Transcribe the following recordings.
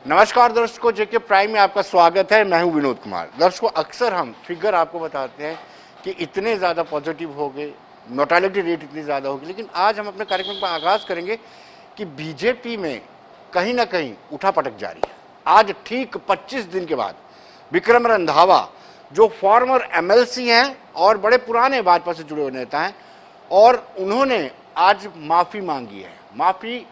नमस्कार दर्शकों, जेके प्राइम में आपका स्वागत है। मैं हूं विनोद कुमार। दर्शकों, अक्सर हम फिगर आपको बताते हैं कि इतने ज़्यादा पॉजिटिव हो गए, मोर्टालिटी रेट इतनी ज़्यादा होगी, लेकिन आज हम अपने कार्यक्रम का आगाज़ करेंगे कि बीजेपी में कहीं ना कहीं उठापटक जारी है। आज ठीक 25 दिन के बाद विक्रम रंधावा, जो फॉर्मर एमएलसी हैं और बड़े पुराने भाजपा से जुड़े हुए नेता हैं, और उन्होंने आज माफ़ी मांगी है। माफ़ी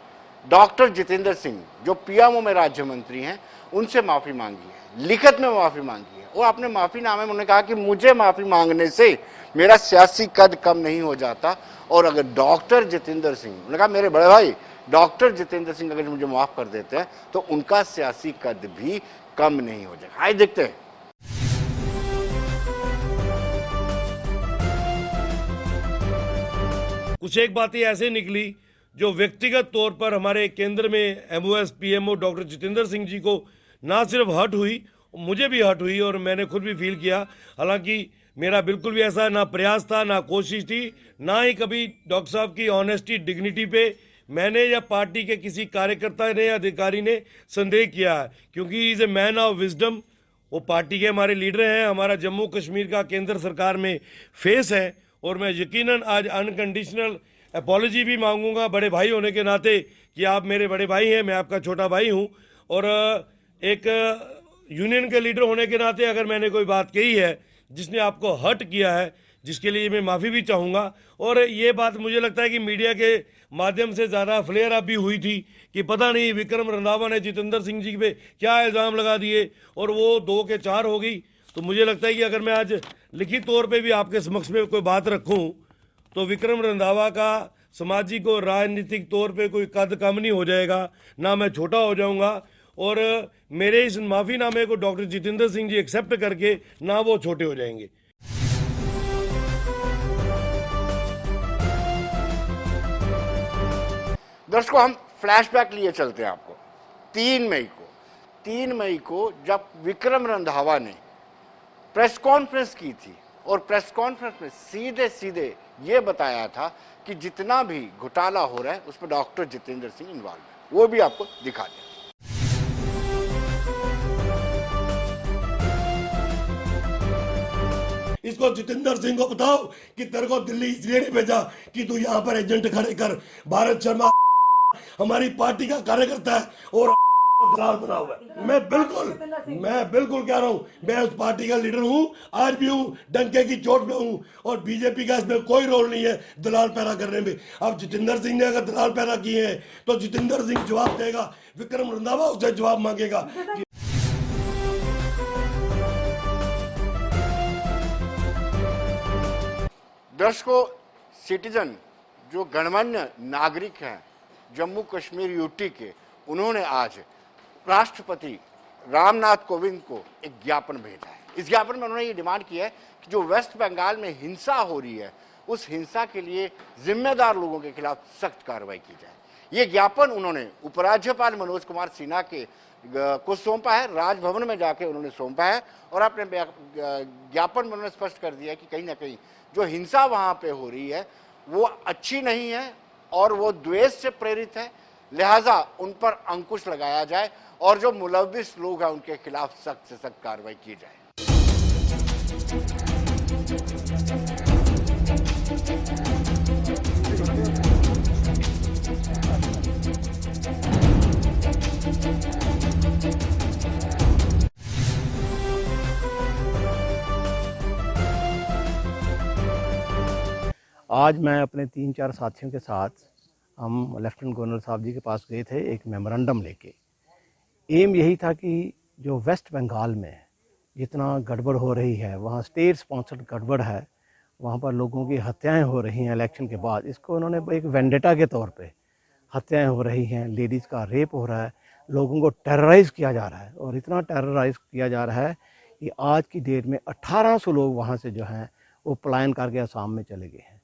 डॉक्टर जितेंद्र सिंह, जो पीएमओ में राज्य मंत्री हैं, उनसे माफ़ी मांगी है, लिखित में माफ़ी मांगी है। और अपने माफ़ीनामे में उन्होंने कहा कि मुझे माफ़ी मांगने से मेरा सियासी कद कम नहीं हो जाता, और अगर डॉक्टर जितेंद्र सिंह, उन्होंने कहा मेरे बड़े भाई डॉक्टर जितेंद्र सिंह अगर मुझे माफ़ कर देते हैं तो उनका सियासी कद भी कम नहीं हो जाएगा। आइए देखते हैं। कुछ एक बातें ऐसे निकली जो व्यक्तिगत तौर पर हमारे केंद्र में MOS PMO doctor Jitendra Singh ji को ना सिर्फ हर्ट हुई, मुझे भी हर्ट हुई और मैंने खुद भी फील किया। हालांकि मेरा बिल्कुल भी ऐसा ना प्रयास था, ना कोशिश थी, ना ही कभी डॉक्टर साहब की ऑनेस्टी डिग्निटी पे मैंने या पार्टी के किसी कार्यकर्ता ने या अधिकारी ने संदेह किया है, क्योंकि is a man of wisdom. वो पार्टी के हमारे लीडर हैं, हमारा जम्मू कश्मीर का केंद्र सरकार में फेस है, और मैं यकीनन आज अनकंडीशनल अपॉलॉजी भी मांगूंगा बड़े भाई होने के नाते कि आप मेरे बड़े भाई हैं, मैं आपका छोटा भाई हूं, और एक यूनियन के लीडर होने के नाते अगर मैंने कोई बात कही है जिसने आपको हर्ट किया है, जिसके लिए मैं माफ़ी भी चाहूँगा। और ये बात मुझे लगता है कि मीडिया के माध्यम से ज़्यादा फ्लेयर अप भी हुई थी कि पता नहीं विक्रम रंधावा ने जितेंद्र सिंह जी पे क्या इल्ज़ाम लगा दिए, और वो 2 के 4 हो गई। तो मुझे लगता है कि अगर मैं आज लिखित तौर पे भी आपके समक्ष में कोई बात रखूं तो विक्रम रंधावा का सामाजिक और राजनीतिक तौर पे कोई कद कम नहीं हो जाएगा, ना मैं छोटा हो जाऊंगा, और मेरे इस माफ़ीनामे को डॉक्टर जितेंद्र सिंह जी एक्सेप्ट करके ना वो छोटे हो जाएंगे। दर्शकों, हम फ्लैशबैक लिए चलते हैं आपको 3 मई को जब विक्रम रंधावा ने प्रेस कॉन्फ्रेंस की थी, और प्रेस कॉन्फ्रेंस में सीधे सीधे ये बताया था कि जितना भी घोटाला हो रहा है उसमें डॉक्टर जितेंद्र सिंह इन्वॉल्व है। वो भी आपको दिखा दें। इसको जितेंद्र सिंह को बताओ कि तेरे को दिल्ली इसलिए नहीं भेजा कि तू यहाँ पर एजेंट खड़े कर। भारत शर्मा हमारी पार्टी का कार्यकर्ता है और दलाल बना हुआ है। मैं बिल्कुल कह रहा हूँ, मैं उस पार्टी का लीडर हूँ, आज भी हूँ, डंके की चोट में हूँ, और बीजेपी का इसमें कोई रोल नहीं है दलाल पैदा करने में। अब जितेंद्र सिंह ने अगर दलाल पैदा किए हैं तो जितेंद्र सिंह जवाब देगा, विक्रम रंधावा उससे जवाब मांगेगा। दर्शकों, सिटीजन जो गणमान्य नागरिक हैं जम्मू कश्मीर यूटी के, उन्होंने आज राष्ट्रपति रामनाथ कोविंद को एक ज्ञापन भेजा है। इस ज्ञापन में उन्होंने ये डिमांड की है कि जो वेस्ट बंगाल में हिंसा हो रही है, उस हिंसा के लिए जिम्मेदार लोगों के खिलाफ सख्त कार्रवाई की जाए। ये ज्ञापन उन्होंने उपराज्यपाल मनोज कुमार सिन्हा को सौंपा है, राजभवन में जाके उन्होंने सौंपा है, और अपने ज्ञापन में उन्होंने स्पष्ट कर दिया है कि कहीं ना कहीं जो हिंसा वहां पे हो रही है वो अच्छी नहीं है और वो द्वेष से प्रेरित है, लिहाजा उन पर अंकुश लगाया जाए और जो मुलविस लोग हैं उनके खिलाफ सख्त से सख्त कार्रवाई की जाए। आज मैं अपने 3-4 साथियों के साथ हम लेफ्टिनेंट गवर्नर साहब जी के पास गए थे एक मेमोरेंडम लेके। एम यही था कि जो वेस्ट बंगाल में जितना गड़बड़ हो रही है, वहाँ स्टेट स्पॉन्सर्ड गड़बड़ है, वहाँ पर लोगों की हत्याएं हो रही हैं इलेक्शन के बाद, इसको उन्होंने एक वेंडेटा के तौर पे हत्याएं हो रही हैं, लेडीज़ का रेप हो रहा है, लोगों को टेरराइज़ किया जा रहा है, और इतना टेरराइज़ किया जा रहा है कि आज की डेट में 1800 लोग वहाँ से जो हैं वो पलायन करके असम में चले गए हैं,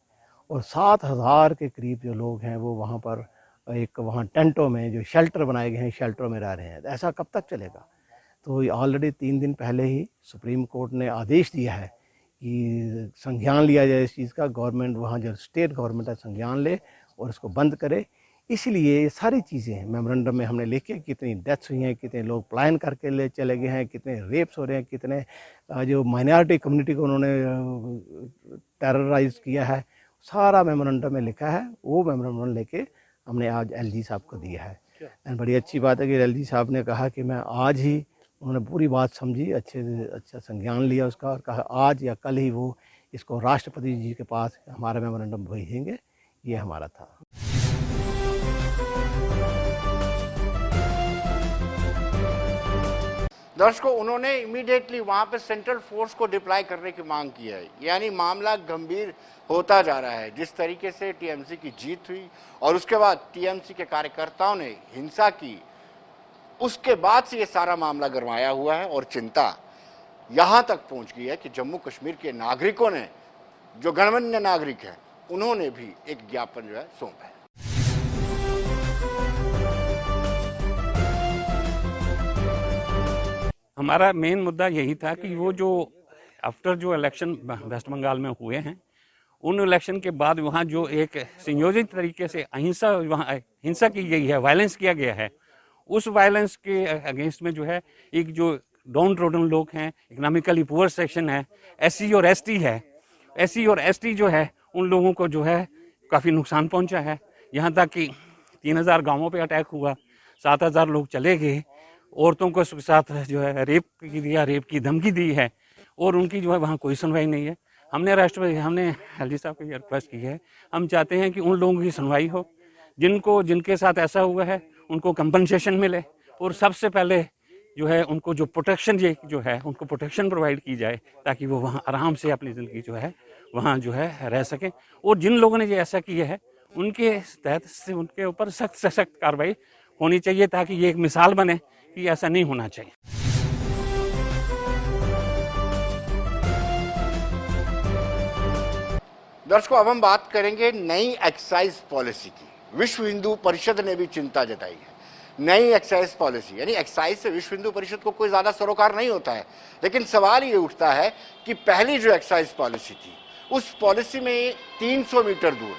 और 7000 के करीब जो लोग हैं वो वहाँ पर एक वहाँ टेंटों में जो शेल्टर बनाए गए हैं, शेल्टरों में रह रहे हैं। ऐसा कब तक चलेगा? तो ऑलरेडी 3 दिन पहले ही सुप्रीम कोर्ट ने आदेश दिया है कि संज्ञान लिया जाए इस चीज़ का, गवर्नमेंट वहाँ जो स्टेट गवर्नमेंट है संज्ञान ले और इसको बंद करे। इसलिए ये सारी चीज़ें मेमोरेंडम में हमने लिखे, कितनी डेथ्स हुई हैं, कितने लोग पलायन करके ले चले गए हैं, कितने रेप्स हो रहे हैं, कितने जो माइनॉरिटी कम्युनिटी को उन्होंने टेरराइज किया है, सारा मेमोरेंडम में लिखा है। वो मेमोरेंडम लेके हमने आज एलजी साहब को दिया है। एंड बड़ी अच्छी बात है कि एलजी साहब ने कहा कि मैं आज ही, उन्होंने पूरी बात समझी, अच्छा संज्ञान लिया उसका और कहा आज या कल ही वो इसको राष्ट्रपति जी के पास हमारा मेमोरेंडम भेजेंगे। ये हमारा था। दर्शकों, उन्होंने इमीडिएटली वहां पे सेंट्रल फोर्स को डिप्लॉय करने की मांग की है। यानी मामला गंभीर होता जा रहा है। जिस तरीके से टीएमसी की जीत हुई और उसके बाद टीएमसी के कार्यकर्ताओं ने हिंसा की, उसके बाद से ये सारा मामला गरमाया हुआ है और चिंता यहां तक पहुंच गई है कि जम्मू कश्मीर के नागरिकों ने, जो गणमान्य नागरिक हैं, उन्होंने भी एक ज्ञापन जो है सौंपा है। हमारा मेन मुद्दा यही था कि वो जो आफ्टर जो इलेक्शन वेस्ट बंगाल में हुए हैं, उन इलेक्शन के बाद वहाँ जो एक संयोजित तरीके से हिंसा की गई है, वायलेंस किया गया है, उस वायलेंस के अगेंस्ट में जो है एक जो डाउन ट्रोडन लोग हैं, इकोनॉमिकली पुअर सेक्शन है, एससी और एसटी जो है, उन लोगों को जो है काफ़ी नुकसान पहुंचा है। यहाँ तक कि 3000 गांवों पे अटैक हुआ, 7000 लोग चले गए, औरतों को साथ जो है रेप की धमकी दी है और उनकी जो है वहाँ कोई सुनवाई नहीं है। हमने एलजी साहब को ये रिक्वेस्ट की है, हम चाहते हैं कि उन लोगों की सुनवाई हो जिनके साथ ऐसा हुआ है, उनको कंपनसेशन मिले और सबसे पहले जो है उनको जो प्रोटेक्शन उनको प्रोटेक्शन प्रोवाइड की जाए ताकि वो वहाँ आराम से अपनी ज़िंदगी जो है वहाँ जो है रह सकें। और जिन लोगों ने ये ऐसा किया है उनके तहत से उनके ऊपर सख्त से सख्त कार्रवाई होनी चाहिए ताकि ये एक मिसाल बने कि ऐसा नहीं होना चाहिए। दर्शकों, अब हम बात करेंगे नई एक्साइज पॉलिसी की। विश्व हिंदू परिषद ने भी चिंता जताई है। नई एक्साइज पॉलिसी, यानी एक्साइज से विश्व हिंदू परिषद को कोई ज्यादा सरोकार नहीं होता है, लेकिन सवाल ये उठता है कि पहली जो एक्साइज पॉलिसी थी, उस पॉलिसी में 300 मीटर दूर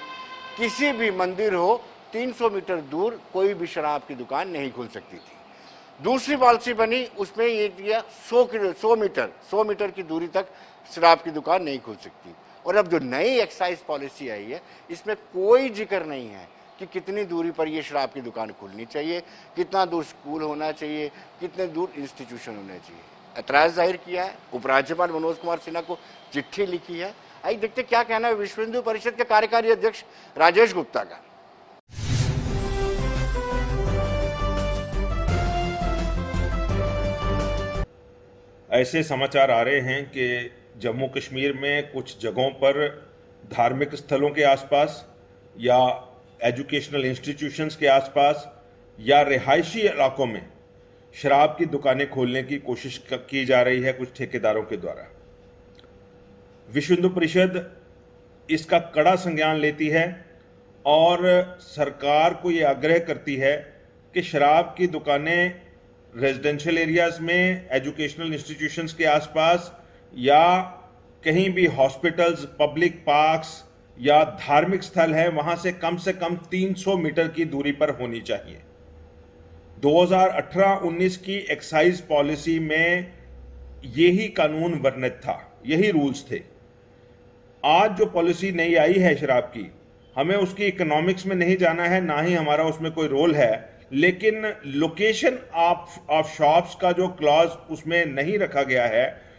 किसी भी मंदिर हो, 300 मीटर दूर कोई भी शराब की दुकान नहीं खुल सकती थी। दूसरी पॉलिसी बनी, उसमें ये दिया 100 मीटर की दूरी तक शराब की दुकान नहीं खुल सकती। और अब जो नई एक्साइज पॉलिसी आई है, इसमें कोई जिक्र नहीं है कि कितनी दूरी पर ये शराब की दुकान खुलनी चाहिए, कितना दूर स्कूल होना चाहिए, कितने दूर इंस्टीट्यूशन होने चाहिए। ऐतराज जाहिर किया है, उपराज्यपाल मनोज कुमार सिन्हा को चिट्ठी लिखी है। आइए देखते क्या कहना है विश्व हिंदू परिषद के कार्यकारी अध्यक्ष राजेश गुप्ता का। ऐसे समाचार आ रहे हैं कि जम्मू कश्मीर में कुछ जगहों पर धार्मिक स्थलों के आसपास या एजुकेशनल इंस्टीट्यूशंस के आसपास या रिहायशी इलाकों में शराब की दुकानें खोलने की कोशिश की जा रही है कुछ ठेकेदारों के द्वारा। विश्व हिंदू परिषद इसका कड़ा संज्ञान लेती है और सरकार को ये आग्रह करती है कि शराब की दुकानें रेजिडेंशियल एरियाज में, एजुकेशनल इंस्टीट्यूशंस के आसपास या कहीं भी हॉस्पिटल्स, पब्लिक पार्क्स या धार्मिक स्थल है, वहां से कम 300 मीटर की दूरी पर होनी चाहिए। 2018-19 की एक्साइज पॉलिसी में यही कानून वर्णित था, यही रूल्स थे। आज जो पॉलिसी नई आई है शराब की, हमें उसकी इकोनॉमिक्स में नहीं जाना है, ना ही हमारा उसमें कोई रोल है, लेकिन लोकेशन ऑफ शॉप्स का जो क्लॉज उसमें नहीं रखा गया है,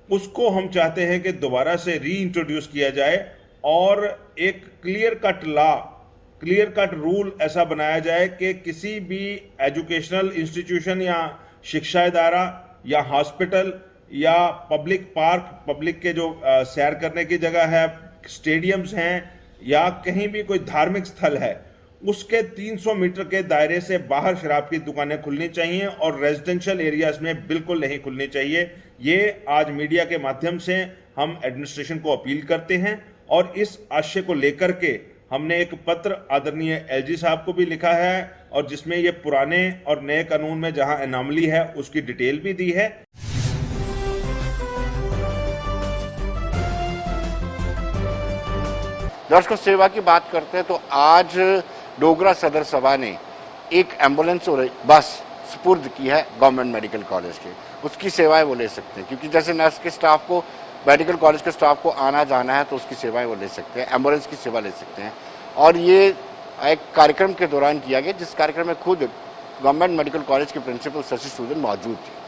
उसको हम चाहते हैं कि दोबारा से री इंट्रोड्यूस किया जाए और एक क्लियर कट रूल ऐसा बनाया जाए कि किसी भी एजुकेशनल इंस्टीट्यूशन या शिक्षा इदारा या हॉस्पिटल या पब्लिक पार्क, पब्लिक के जो सैर करने की जगह है, स्टेडियम्स हैं या कहीं भी कोई धार्मिक स्थल है, उसके 300 मीटर के दायरे से बाहर शराब की दुकानें खुलनी चाहिए और रेजिडेंशियल एरियाज में बिल्कुल नहीं खुलनी चाहिए। ये आज मीडिया के माध्यम से हम एडमिनिस्ट्रेशन को अपील करते हैं और इस आशय को लेकर के हमने एक पत्र आदरणीय एलजी साहब को भी लिखा है और जिसमें ये पुराने और नए कानून में जहां एनॉमली है उसकी डिटेल भी दी है। दर्शकों, सेवा की बात करते हैं तो आज डोगरा सदर सभा ने एक एम्बुलेंस और एक बस सुपुर्द की है गवर्नमेंट मेडिकल कॉलेज के। उसकी सेवाएं वो ले सकते हैं, क्योंकि जैसे नर्स के स्टाफ को, मेडिकल कॉलेज के स्टाफ को आना जाना है तो उसकी सेवाएं वो ले सकते हैं, एम्बुलेंस की सेवा ले सकते हैं। और ये एक कार्यक्रम के दौरान किया गया, जिस कार्यक्रम में खुद गवर्नमेंट मेडिकल कॉलेज के प्रिंसिपल शशि सूदन मौजूद थे।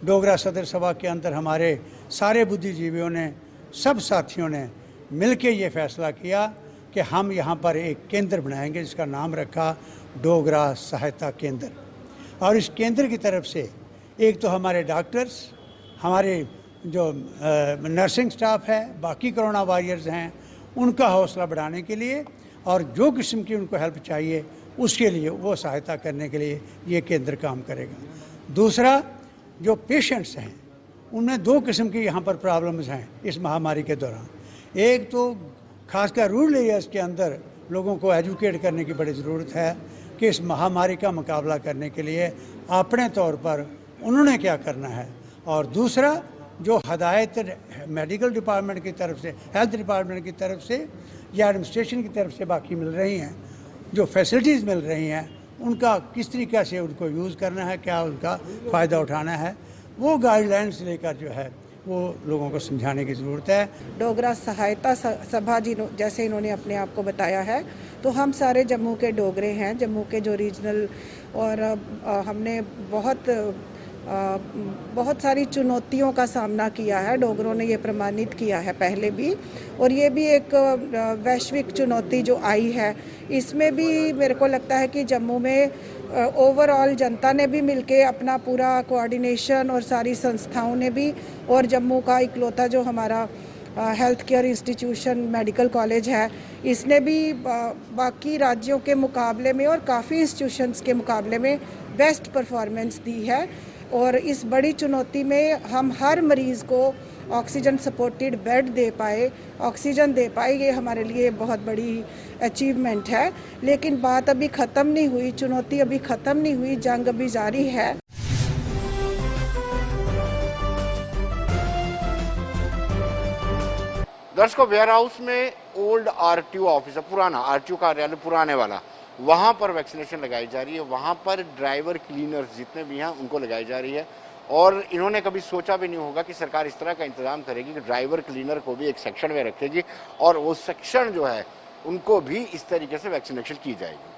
डोगरा सदर सभा के अंदर हमारे सारे बुद्धिजीवियों ने, सब साथियों ने मिलकर ये फैसला किया कि हम यहाँ पर एक केंद्र बनाएंगे जिसका नाम रखा डोगरा सहायता केंद्र। और इस केंद्र की तरफ से एक तो हमारे डॉक्टर्स, हमारे जो नर्सिंग स्टाफ है, बाकी कोरोना वॉरियर्स हैं, उनका हौसला बढ़ाने के लिए और जो किस्म की उनको हेल्प चाहिए उसके लिए वो सहायता करने के लिए ये केंद्र काम करेगा। दूसरा, जो पेशेंट्स हैं उनमें दो किस्म की यहाँ पर प्रॉब्लम्स हैं इस महामारी के दौरान। एक तो खासकर रूरल एरियाज़ के अंदर लोगों को एजुकेट करने की बड़ी ज़रूरत है कि इस महामारी का मुकाबला करने के लिए अपने तौर पर उन्होंने क्या करना है। और दूसरा, जो हदायत मेडिकल डिपार्टमेंट की तरफ से, हेल्थ डिपार्टमेंट की तरफ से या एडमिनिस्ट्रेशन की तरफ से बाकी मिल रही हैं, जो फैसिलिटीज़ मिल रही हैं, उनका किस तरीक़े से उनको यूज़ करना है, क्या उनका फ़ायदा उठाना है, वो गाइडलाइंस लेकर जो है वो लोगों को समझाने की ज़रूरत है। डोगरा सहायता सभा जी जैसे इन्होंने अपने आप को बताया है, तो हम सारे जम्मू के डोगरे हैं, जम्मू के जो रीजनल, और हमने बहुत सारी चुनौतियों का सामना किया है। डोगरों ने ये प्रमाणित किया है पहले भी, और ये भी एक वैश्विक चुनौती जो आई है, इसमें भी मेरे को लगता है कि जम्मू में ओवरऑल जनता ने भी मिलके अपना पूरा कोऑर्डिनेशन, और सारी संस्थाओं ने भी, और जम्मू का इकलौता जो हमारा health care institution medical college है, इसने भी बाकी राज्यों के मुकाबले में और काफ़ी इंस्टीट्यूशंस के मुकाबले में बेस्ट परफॉर्मेंस दी है। और इस बड़ी चुनौती में हम हर मरीज़ को ऑक्सीजन सपोर्टेड बेड दे पाए, ऑक्सीजन दे पाए, ये हमारे लिए बहुत बड़ी अचीवमेंट है। लेकिन बात अभी ख़त्म नहीं हुई, चुनौती अभी ख़त्म नहीं हुई, जंग अभी जारी है। दर्शकों, वेयर हाउस में ओल्ड आरटीओ ऑफिस है, पुराना आरटीओ कार्यालय पुराने वाला, वहाँ पर वैक्सीनेशन लगाई जा रही है। वहाँ पर ड्राइवर, क्लीनर्स जितने भी हैं उनको लगाई जा रही है। और इन्होंने कभी सोचा भी नहीं होगा कि सरकार इस तरह का इंतजाम करेगी कि ड्राइवर, क्लीनर को भी एक सेक्शन में रखेगी और वो सेक्शन जो है उनको भी इस तरीके से वैक्सीनेशन की जाएगी।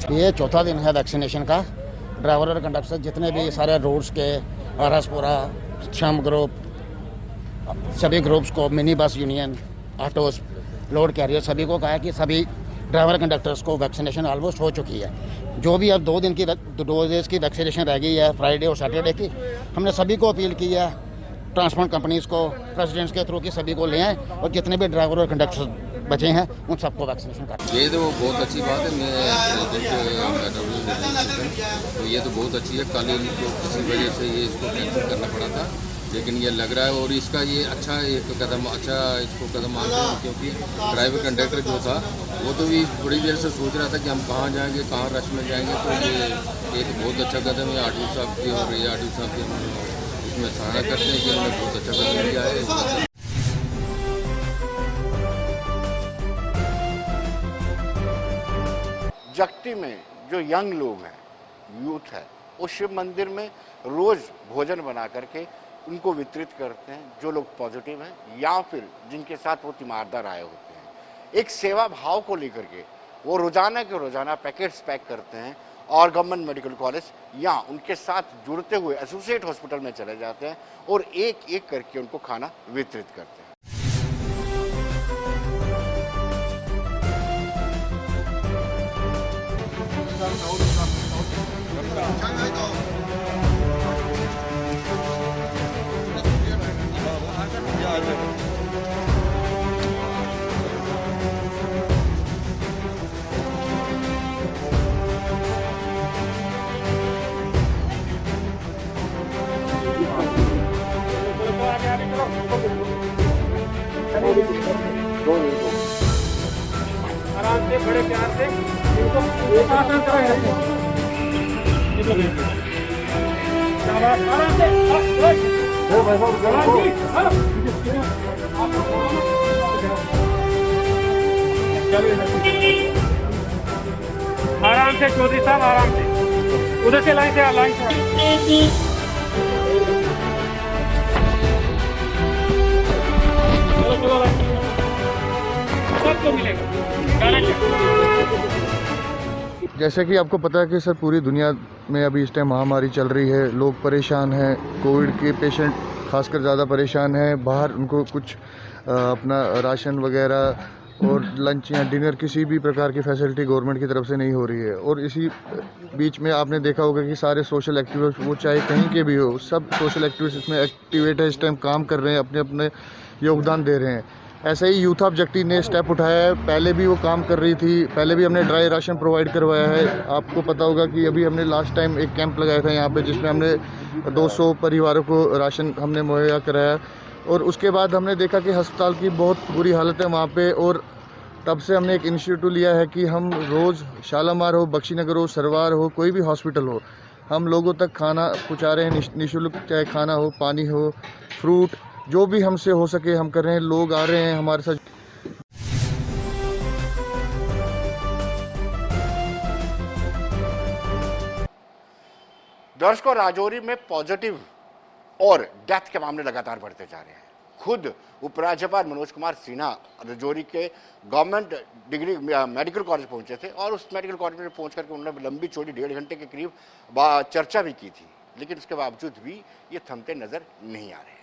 ये चौथा दिन है वैक्सीनेशन का। ड्राइवर और कंडक्टर जितने भी सारे रोड्स के, आरएसपुरा, श्याम ग्रुप, सभी ग्रुप्स को, mini bus union, autos, load carrier, सभी को कहा है कि सभी ड्राइवर कंडक्टर्स को वैक्सीनेशन ऑलमोस्ट हो चुकी है। जो भी अब 2 डेज की वैक्सीनेशन रह गई है, फ्राइडे और सैटरडे की, हमने सभी को अपील की है, ट्रांसपोर्ट कंपनीज़ को, प्रेसिडेंट्स के थ्रू की सभी को ले आएँ और जितने भी ड्राइवर और कंडक्टर बचे हैं उन सबको वैक्सीनेशन करें। ये तो बहुत अच्छी बात है। तो ये तो बहुत अच्छी है। कल इनको किसी वजह से ये इसको कैंसिल करना पड़ा था, लेकिन ये लग रहा है और इसका ये अच्छा एक कदम इसको कदम मानते हैं, क्योंकि ड्राइवर कंडक्टर जो था वो तो भी थोड़ी देर से सोच रहा था कि हम कहाँ जाएंगे, कहाँ रश में जाएंगे। तो ये एक बहुत अच्छा कदम है आरटीओ साहब की, और ये आरटीओ साहब की हम इसमें सराहना करते हैं कि उन्होंने बहुत अच्छा कदम लिया है। जगती में जो यंग लोग हैं, यूथ है, वो शिव मंदिर में रोज भोजन बना करके उनको वितरित करते हैं, जो लोग पॉजिटिव हैं या फिर जिनके साथ वो तीमारदार आए होते हैं। एक सेवा भाव को लेकर के वो रोजाना के रोजाना पैकेट्स पैक करते हैं और गवर्नमेंट मेडिकल कॉलेज या उनके साथ जुड़ते हुए एसोसिएट हॉस्पिटल में चले जाते हैं और एक एक करके उनको खाना वितरित करते हैं। आराम से, बड़े प्यार से इनको आराम से चौधरी साहब, आराम से, उधर से लाइन से सबको मिलेगा। जैसे कि आपको पता है कि सर पूरी दुनिया में अभी इस टाइम महामारी चल रही है, लोग परेशान हैं, कोविड के पेशेंट खासकर ज़्यादा परेशान हैं। बाहर उनको कुछ अपना राशन वगैरह और लंच या डिनर किसी भी प्रकार की फैसिलिटी गवर्नमेंट की तरफ से नहीं हो रही है। और इसी बीच में आपने देखा होगा कि सारे सोशल एक्टिविस्ट, वो चाहे कहीं के भी हो, सब सोशल एक्टिविस्ट इसमें एक्टिवेट है, इस टाइम काम कर रहे हैं, अपने अपने योगदान दे रहे हैं। ऐसे ही यूथ ऑफ जगती ने स्टेप उठाया है, पहले भी वो काम कर रही थी, पहले भी हमने ड्राई राशन प्रोवाइड करवाया है। आपको पता होगा कि अभी हमने लास्ट टाइम एक कैंप लगाया था यहाँ पे, जिसमें हमने 200 परिवारों को राशन हमने मुहैया कराया। और उसके बाद हमने देखा कि अस्पताल की बहुत बुरी हालत है वहाँ पे, और तब से हमने एक इनिशिएटिव लिया है कि हम रोज़ शालामार हो, बख्शीनगर हो, सरवार हो, कोई भी हॉस्पिटल हो, हम लोगों तक खाना पहुँचा रहे हैं निःशुल्क, चाहे खाना हो, पानी हो, फ्रूट, जो भी हमसे हो सके हम कर रहे हैं। लोग आ रहे हैं हमारे साथ। दर्शकों, राजौरी में पॉजिटिव और डेथ के मामले लगातार बढ़ते जा रहे हैं। खुद उपराज्यपाल मनोज कुमार सिन्हा राजौरी के गवर्नमेंट डिग्री मेडिकल कॉलेज पहुंचे थे और उस मेडिकल कॉलेज में पहुंच करके उन्होंने लंबी चौड़ी 1.5 घंटे के करीब चर्चा भी की थी, लेकिन उसके बावजूद भी ये थमते नजर नहीं आ रहे हैं।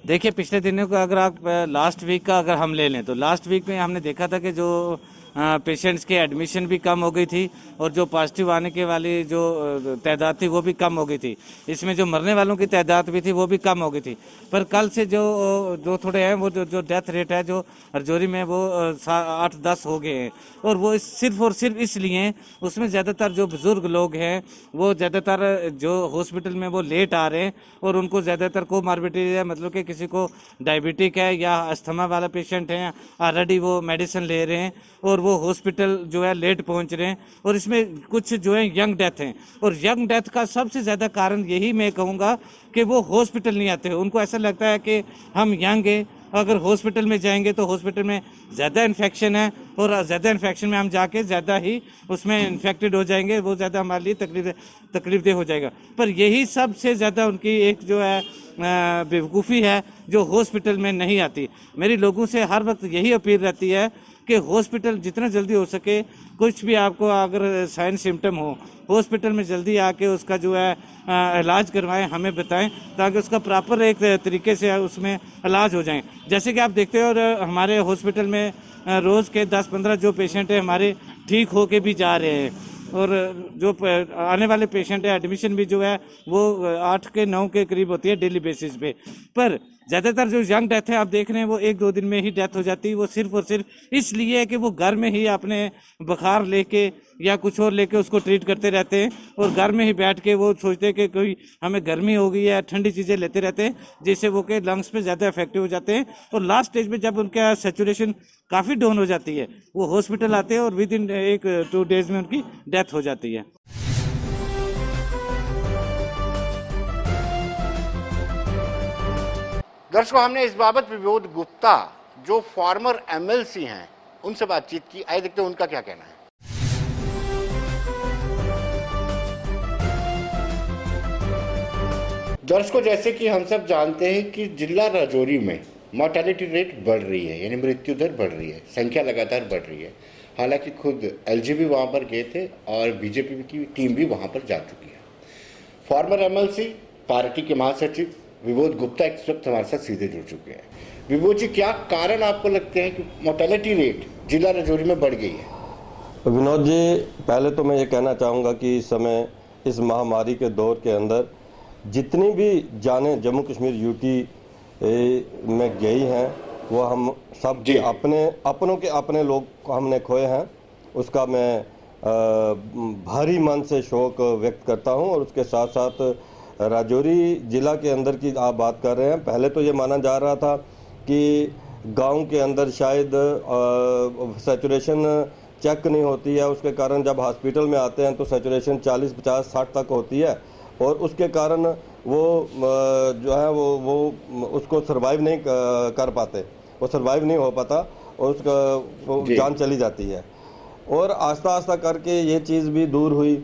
देखिए, पिछले दिनों का अगर आप लास्ट वीक का अगर हम ले लें तो लास्ट वीक में हमने देखा था कि जो पेशेंट्स के एडमिशन भी कम हो गई थी और जो पॉजिटिव आने के वाली जो तादाद थी वो भी कम हो गई थी। इसमें जो मरने वालों की तादाद भी थी वो भी कम हो गई थी। पर कल से जो थोड़े हैं वो जो डेथ रेट है जो राजौरी में वो 8-10 हो गए हैं। और वो सिर्फ और सिर्फ इसलिए उसमें ज़्यादातर जो बुज़ुर्ग लोग हैं वो ज़्यादातर जो हॉस्पिटल में वो लेट आ रहे हैं और उनको ज़्यादातर कोमार्बिडिटी है, मतलब कि किसी को डायबिटिक है या अस्थमा वाला पेशेंट है, ऑलरेडी वो मेडिसिन ले रहे हैं और वो हॉस्पिटल जो है लेट पहुंच रहे हैं। और इसमें कुछ जो है यंग डेथ हैं, और यंग डेथ का सबसे ज़्यादा कारण यही मैं कहूँगा कि वो हॉस्पिटल नहीं आते। उनको ऐसा लगता है कि हम यंग हैं, अगर हॉस्पिटल में जाएंगे तो हॉस्पिटल में ज़्यादा इन्फेक्शन है और ज़्यादा इन्फेक्शन में हम जाके ज़्यादा ही उसमें इन्फेक्टेड हो जाएंगे, वो ज़्यादा हमारे लिए तकलीफदेह हो जाएगा। पर यही सबसे ज़्यादा उनकी एक जो है बेवकूफ़ी है जो हॉस्पिटल में नहीं आती। मेरी लोगों से हर वक्त यही अपील रहती है कि हॉस्पिटल जितना जल्दी हो सके, कुछ भी आपको अगर साइन सिम्टम हो, हॉस्पिटल में जल्दी आके उसका जो है इलाज करवाएं, हमें बताएं, ताकि उसका प्रॉपर एक तरीके से उसमें इलाज हो जाए। जैसे कि आप देखते हो, और हमारे हॉस्पिटल में रोज़ के 10-15 जो पेशेंट हैं हमारे ठीक होके भी जा रहे हैं, और जो आने वाले पेशेंट है एडमिशन भी जो है वो 8 के 9 के करीब होती है डेली बेसिस पे। पर ज़्यादातर जो यंग डेथ है आप देख रहे हैं वो 1-2 दिन में ही डेथ हो जाती है। वो सिर्फ और सिर्फ इसलिए है कि वो घर में ही अपने बुखार लेके या कुछ और लेके उसको ट्रीट करते रहते हैं और घर में ही बैठ के वो सोचते हैं कि कोई हमें गर्मी हो गई है, ठंडी चीज़ें लेते रहते हैं, जिससे वो के लंग्स पे ज़्यादा इफेक्टिव हो जाते हैं। और लास्ट स्टेज में जब उनका सेचुरेशन काफ़ी डाउन हो जाती है वो हॉस्पिटल आते हैं और विद इन 1-2 डेज में उनकी डेथ हो जाती है। दर्शकों, हमने इस बाबत विनोद गुप्ता जो फॉर्मर एमएलसी हैं उनसे बातचीत की। आइए देखते हैं उनका क्या कहना है। दर्शकों, जैसे कि हम सब जानते हैं कि जिला राजौरी में मॉर्टेलिटी रेट बढ़ रही है, यानी मृत्यु दर बढ़ रही है, संख्या लगातार बढ़ रही है। हालांकि खुद एलजी भी वहां पर गए थे और बीजेपी की टीम भी वहां पर जा चुकी है। फॉर्मर एमएलसी पार्टी के महासचिव विनोद गुप्ता इस वक्त हमारे साथ सीधे जुड़ चुके हैं। विनोद जी, क्या कारण आपको लगते हैं कि मोर्टेलिटी रेट जिला राजौरी में बढ़ गई है? विनोद जी, पहले तो मैं ये कहना चाहूँगा कि इस समय इस महामारी के दौर के अंदर जितनी भी जानें जम्मू कश्मीर यूटी में गई हैं वो हम सब अपनों के अपने लोग हमने खोए हैं। उसका मैं भारी मन से शोक व्यक्त करता हूं। और उसके साथ साथ राजौरी ज़िला के अंदर की आप बात कर रहे हैं, पहले तो ये माना जा रहा था कि गांव के अंदर शायद सैचुरेशन चेक नहीं होती है, उसके कारण जब हॉस्पिटल में आते हैं तो सैचुरेशन 40, 50, 60 तक होती है और उसके कारण वो जो है वो उसको सरवाइव नहीं कर पाते, वो सरवाइव नहीं हो पाता और उसका जान चली जाती है। और आस्ता आस्ता करके ये चीज़ भी दूर हुई।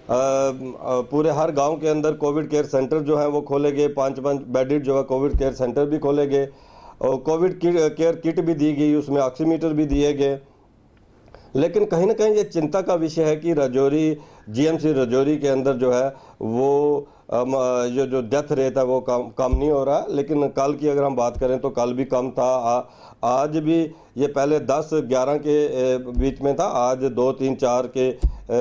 पूरे हर गांव के अंदर कोविड केयर सेंटर जो है वो खोले गए, 5 बेडेड जो है कोविड केयर सेंटर भी खोले गए और कोविड केयर किट भी दी गई, उसमें ऑक्सीमीटर भी दिए गए। लेकिन कहीं ना कहीं ये चिंता का विषय है कि राजौरी जीएमसी राजौरी के अंदर जो है वो जो डेथ रेट है वो कम नहीं हो रहा। लेकिन कल की अगर हम बात करें तो कल भी कम था, आज भी ये पहले 10-11 के बीच में था, आज 2-3-4 के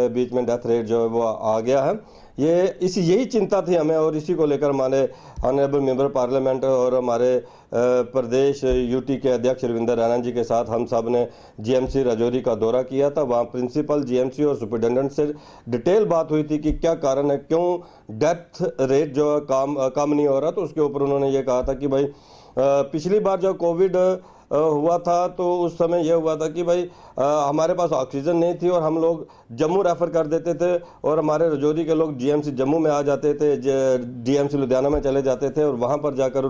बीच में डेथ रेट जो है वो आ गया है। यही चिंता थी हमें और इसी को लेकर हमारे ऑनरेबल मेंबर पार्लियामेंट और हमारे प्रदेश यूटी के अध्यक्ष रविंदर रैना जी के साथ हम सब ने जीएमसी राजौरी का दौरा किया था। वहाँ प्रिंसिपल जीएमसी और सुपरिटेंडेंट से डिटेल बात हुई थी कि क्या कारण है, क्यों डेथ रेट जो है कम नहीं हो रहा। तो उसके ऊपर उन्होंने ये कहा था कि भाई पिछली बार जब कोविड हुआ था तो उस समय यह हुआ था कि भाई हमारे पास ऑक्सीजन नहीं थी और हम लोग जम्मू रेफ़र कर देते थे और हमारे राजौरी के लोग जीएमसी जम्मू में आ जाते थे, डीएमसी लुधियाना में चले जाते थे और वहाँ पर जाकर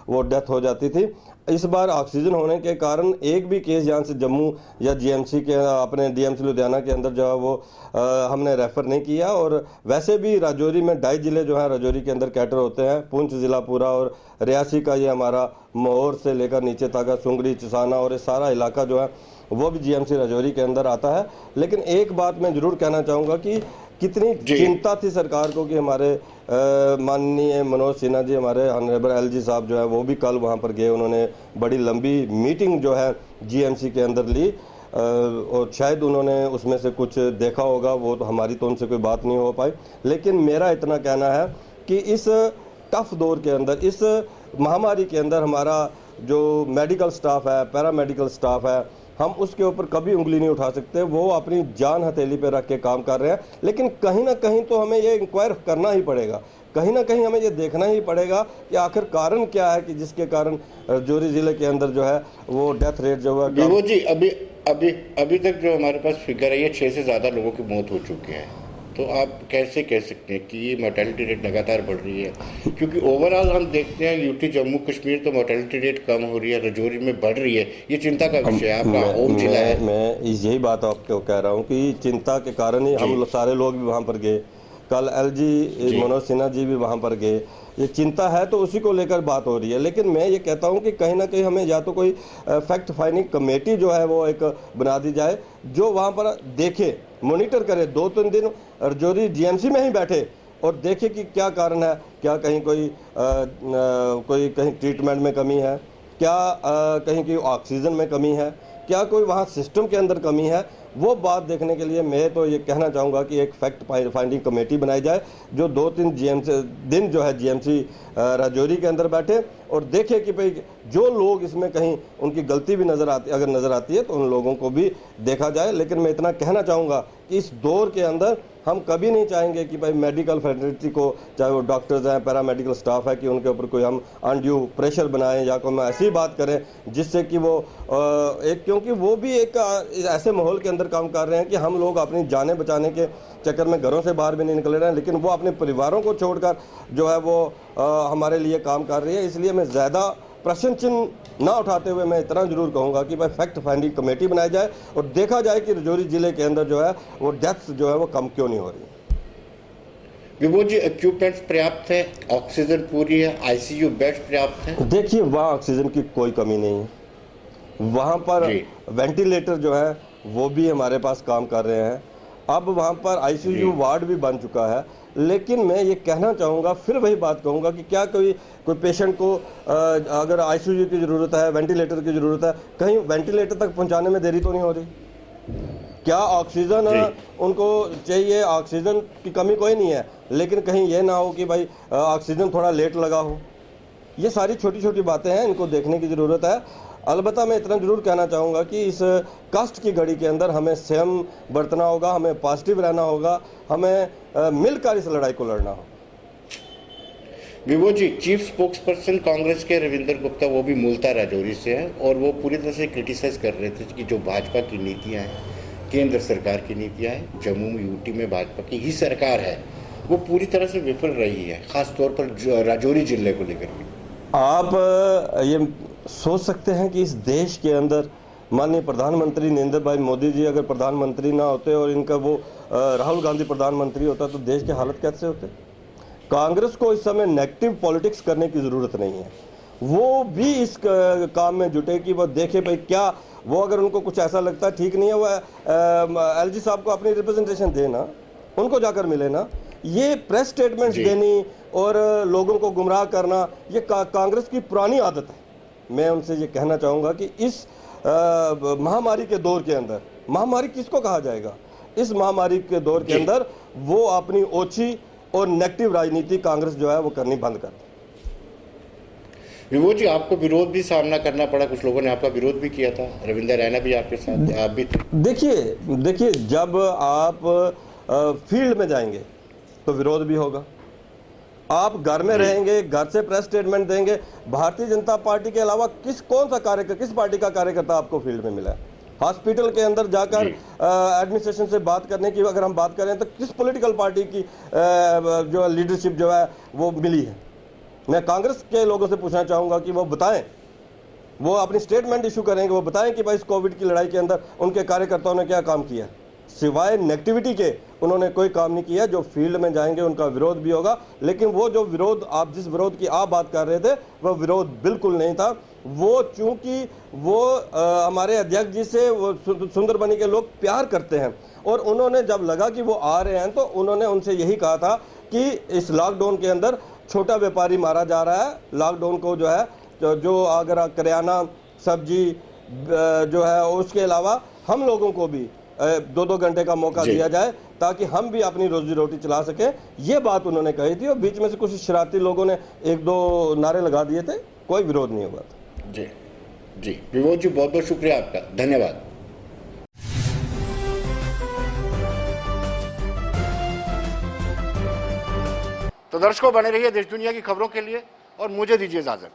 वो डेथ हो जाती थी। इस बार ऑक्सीजन होने के कारण एक भी केस यहाँ से जम्मू या जीएमसी के अपने डीएमसी लुधियाना के अंदर जो है वो हमने रेफ़र नहीं किया। और वैसे भी राजौरी में 2.5 ज़िले जो हैं राजौरी के अंदर कैटर होते हैं, पुंछ ज़िला पूरा और रियासी का ये हमारा मोहर से लेकर नीचे तक सुंगड़ी चिसाना और ये सारा इलाका जो है वो भी जीएमसी राजौरी के अंदर आता है। लेकिन एक बात मैं जरूर कहना चाहूँगा कि कितनी चिंता थी सरकार को कि हमारे माननीय मनोज सिन्हा जी, हमारे ऑनरेबल एलजी साहब जो है वो भी कल वहाँ पर गए, उन्होंने बड़ी लंबी मीटिंग जो है जीएमसी के अंदर ली और शायद उन्होंने उसमें से कुछ देखा होगा, वो तो हमारी तो उनसे कोई बात नहीं हो पाई। लेकिन मेरा इतना कहना है कि इस टफ दौर के अंदर, इस महामारी के अंदर हमारा जो मेडिकल स्टाफ है, पैरामेडिकल स्टाफ है, हम उसके ऊपर कभी उंगली नहीं उठा सकते। वो अपनी जान हथेली पे रख के काम कर रहे हैं। लेकिन कहीं ना कहीं तो हमें ये इंक्वायर करना ही पड़ेगा, कहीं ना कहीं हमें ये देखना ही पड़ेगा कि आखिर कारण क्या है कि जिसके कारण राजौरी जिले के अंदर जो है वो डेथ रेट जो है। वो जी अभी तक जो हमारे पास फिगर है ये 6 से ज़्यादा लोगों की मौत हो चुकी है। तो आप कैसे कह सकते हैं कि ये मोर्टेलिटी रेट लगातार बढ़ रही है? क्योंकि ओवरऑल हम देखते हैं यूटी जम्मू कश्मीर तो मोर्टेलिटी रेट कम हो रही है, राजौरी में बढ़ रही है। ये चिंता का विषय है, आपका होम जिला है। मैं यही बात आपको कह रहा हूँ कि चिंता के कारण ही हम सारे लोग भी वहाँ पर गए। कल एलजी मनोज सिन्हा जी भी वहाँ पर गए। ये चिंता है तो उसी को लेकर बात हो रही है। लेकिन मैं ये कहता हूँ कि कहीं ना कहीं हमें या तो कोई फैक्ट फाइंडिंग कमेटी जो है वो एक बना दी जाए जो वहाँ पर देखे, मॉनिटर करे, 2-3 दिन राजौरी जीएमसी में ही बैठे और देखे कि क्या कारण है, क्या कहीं कोई कहीं ट्रीटमेंट में कमी है, क्या कहीं की ऑक्सीजन में कमी है, क्या कोई वहाँ सिस्टम के अंदर कमी है, वो बात देखने के लिए मैं तो ये कहना चाहूँगा कि एक फैक्ट फाइंडिंग कमेटी बनाई जाए जो 2-3 दिन जो है जीएमसी राजौरी के अंदर बैठे और देखे कि भाई जो लोग इसमें कहीं उनकी गलती भी अगर नज़र आती है तो उन लोगों को भी देखा जाए। लेकिन मैं इतना कहना चाहूँगा कि इस दौर के अंदर हम कभी नहीं चाहेंगे कि भाई मेडिकल फैसिलिटी को, चाहे वो डॉक्टर्स हैं, पैरामेडिकल स्टाफ है, कि उनके ऊपर कोई हम अनड्यू प्रेशर बनाएं या कोई ऐसी बात करें जिससे कि वो क्योंकि वो भी एक ऐसे माहौल के अंदर काम कर रहे हैं कि हम लोग अपनी जानें बचाने के चक्कर में घरों से बाहर भी नहीं निकल रहे हैं, लेकिन वो अपने परिवारों को छोड़कर जो है वो हमारे लिए काम कर रही है। इसलिए मैं ज़्यादा प्रश्न चिन्ह ना उठाते हुए मैं इतना जरूर कहूँगा कि भाई फैक्ट फाइंडिंग कमेटी बनाई जाए और देखा जाए कि राजौरी जिले के अंदर जो है वो डेथ्स जो है वो कम क्यों नहीं हो रही। विभू जी, इक्विपमेंट्स पर्याप्त है, ऑक्सीजन पूरी है, आईसीयू बेड पर्याप्त है? देखिए, वहाँ ऑक्सीजन की कोई कमी नहीं है, वहाँ पर वेंटिलेटर जो है वो भी हमारे पास काम कर रहे हैं। अब वहाँ पर आईसीयू वार्ड भी बन चुका है, लेकिन मैं ये कहना चाहूँगा, फिर वही बात कहूँगा कि क्या कोई पेशेंट को अगर आईसीयू की ज़रूरत है, वेंटिलेटर की ज़रूरत है, कहीं वेंटिलेटर तक पहुँचाने में देरी तो नहीं हो रही? क्या ऑक्सीजन उनको चाहिए? ऑक्सीजन की कमी कोई नहीं है, लेकिन कहीं ये ना हो कि भाई ऑक्सीजन थोड़ा लेट लगा हो। ये सारी छोटी छोटी बातें हैं, इनको देखने की ज़रूरत है। अलबत्ता मैं इतना जरूर कहना चाहूँगा कि इस कष्ट की घड़ी के अंदर हमें संयम बरतना होगा, हमें पॉजिटिव रहना होगा, हमें मिलकर इस लड़ाई को लड़ना होगा। विभू जी, चीफ स्पोक्स पर्सन कांग्रेस के रविंदर गुप्ता, वो भी मूलतः राजौरी से है और वो पूरी तरह से क्रिटिसाइज कर रहे थे कि जो भाजपा की नीतियाँ हैं, केंद्र सरकार की नीतियाँ हैं, जम्मू यूटी में भाजपा की ही सरकार है, वो पूरी तरह से विफल रही है, खासतौर पर राजौरी जिले को लेकर। आप ये सोच सकते हैं कि इस देश के अंदर माननीय प्रधानमंत्री नरेंद्र भाई मोदी जी अगर प्रधानमंत्री ना होते और इनका वो राहुल गांधी प्रधानमंत्री होता तो देश के हालत कैसे होते? कांग्रेस को इस समय नेगेटिव पॉलिटिक्स करने की ज़रूरत नहीं है, वो भी इस काम में जुटे कि वो देखे भाई क्या वो अगर उनको कुछ ऐसा लगता है ठीक नहीं है, वो एलजी साहब को अपनी रिप्रेजेंटेशन देना, उनको जाकर मिले ना। ये प्रेस स्टेटमेंट्स देनी और लोगों को गुमराह करना ये कांग्रेस की पुरानी आदत है। मैं उनसे ये कहना चाहूँगा कि इस महामारी के दौर के अंदर, महामारी किसको कहा जाएगा, इस महामारी के दौर के अंदर वो अपनी ओछी और नेगेटिव राजनीति कांग्रेस जो है वो करनी बंद कर दे। विभू जी, आपको विरोध भी सामना करना पड़ा, कुछ लोगों ने आपका विरोध भी किया था, रविंदर रैना भी आपके साथ, आप भी थे। देखिए जब आप फील्ड में जाएंगे तो विरोध भी होगा, आप घर में रहेंगे, घर से प्रेस स्टेटमेंट देंगे। भारतीय जनता पार्टी के अलावा किस पार्टी का कार्यकर्ता आपको फील्ड में मिला है? हॉस्पिटल के अंदर जाकर एडमिनिस्ट्रेशन से बात करने की अगर हम बात करें तो किस पॉलिटिकल पार्टी की जो लीडरशिप जो है वो मिली है? मैं कांग्रेस के लोगों से पूछना चाहूँगा कि वो बताएं, वो अपनी स्टेटमेंट इशू करेंगे, वो बताएं कि भाई इस कोविड की लड़ाई के अंदर उनके कार्यकर्ताओं ने क्या काम किया। सिवाय नेगेटिविटी के उन्होंने कोई काम नहीं किया। जो फील्ड में जाएंगे उनका विरोध भी होगा, लेकिन वो जो विरोध जिस विरोध की आप बात कर रहे थे वो विरोध बिल्कुल नहीं था। वो चूंकि वो हमारे अध्यक्ष जी से वो सुंदरबनी के लोग प्यार करते हैं और उन्होंने जब लगा कि वो आ रहे हैं तो उन्होंने उनसे यही कहा था कि इस लॉकडाउन के अंदर छोटा व्यापारी मारा जा रहा है, लॉकडाउन को जो है जो अगर करियाना सब्जी जो है उसके अलावा हम लोगों को भी 2-2 घंटे का मौका दिया जाए ताकि हम भी अपनी रोजी रोटी चला सकें। ये बात उन्होंने कही थी और बीच में से कुछ शरारती लोगों ने 1-2 नारे लगा दिए थे, कोई विरोध नहीं हुआ था। जी विभू जी, बहुत बहुत शुक्रिया आपका, धन्यवाद। तो दर्शकों, बने रहिए देश दुनिया की खबरों के लिए और मुझे दीजिए इजाजत।